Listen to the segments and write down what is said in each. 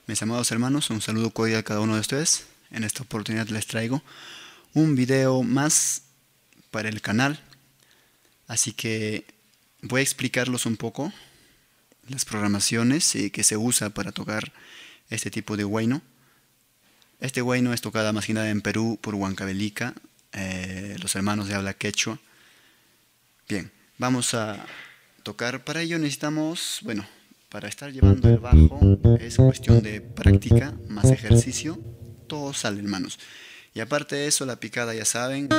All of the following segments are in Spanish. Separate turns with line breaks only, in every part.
Mis amados hermanos, un saludo cordial a cada uno de ustedes. En esta oportunidad les traigo un video más para el canal, así que voy a explicarlos un poco las programaciones que se usa para tocar este tipo de huayno. Este huayno es tocada más que nada en Perú por Huancavelica, los hermanos de habla quechua. Bien, vamos a tocar. Para ello necesitamos, bueno, para estar llevando el bajo es cuestión de práctica más ejercicio. Todo sale, hermanos. Y aparte de eso, la picada ya saben.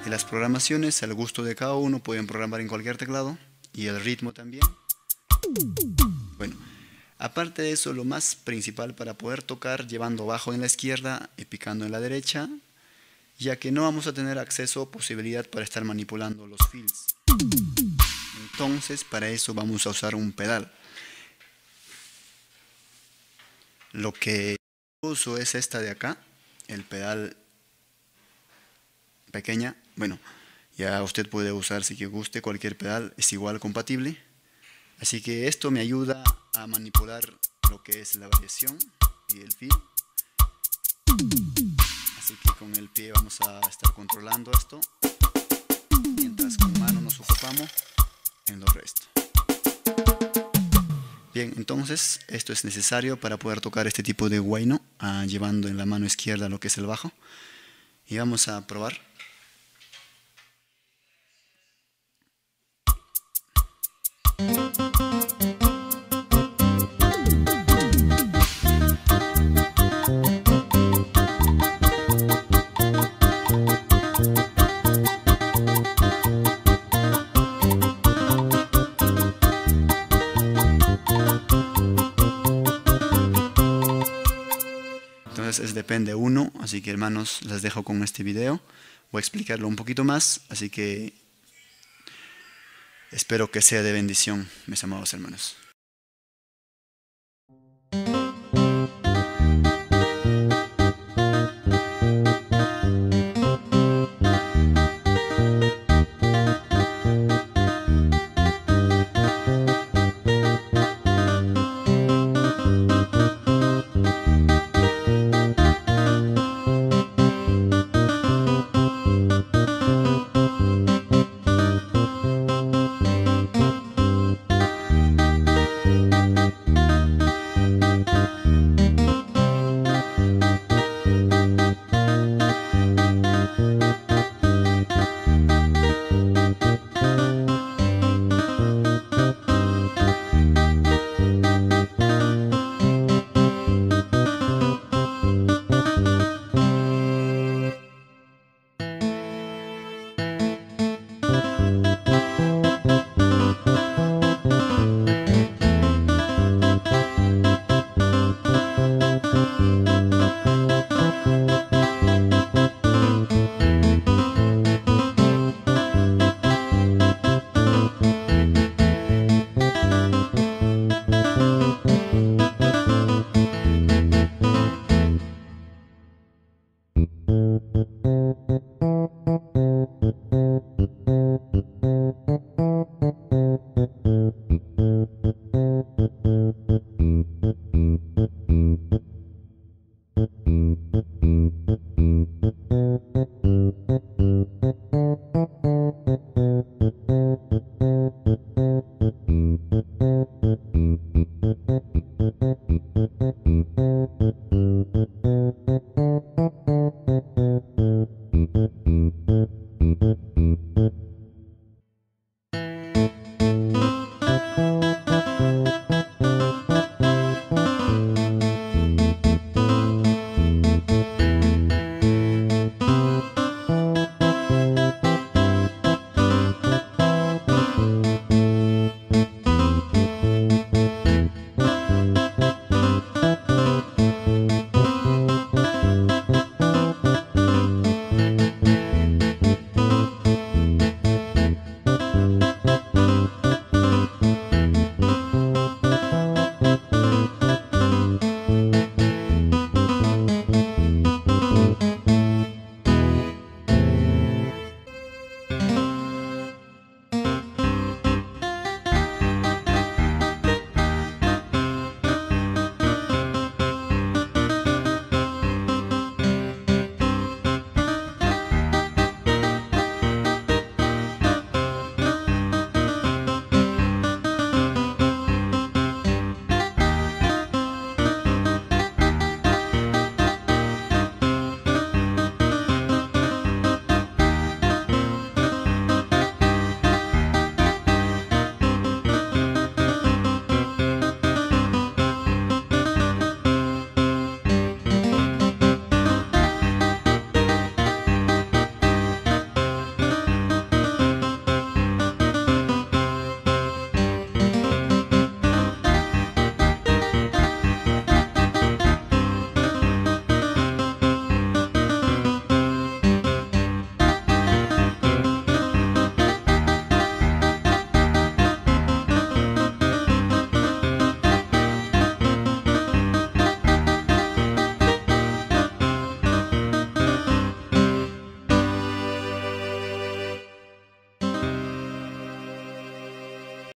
Y las programaciones al gusto de cada uno, pueden programar en cualquier teclado. Y el ritmo también. Bueno, aparte de eso, lo más principal para poder tocar llevando bajo en la izquierda y picando en la derecha, ya que no vamos a tener acceso o posibilidad para estar manipulando los fills. Entonces, para eso vamos a usar un pedal. Lo que uso es esta de acá, el pedal pequeña. Bueno, ya usted puede usar, si que guste, cualquier pedal, es igual compatible. Así que esto me ayuda a manipular lo que es la variación y el fill. Así que con el pie vamos a estar controlando esto, mientras con mano nos ocupamos en lo resto. Bien, entonces esto es necesario para poder tocar este tipo de huayno, llevando en la mano izquierda lo que es el bajo. Y vamos a probar. Entonces depende uno, así que hermanos, les dejo con este video. Voy a explicarlo un poquito más, así que espero que sea de bendición, mis amados hermanos.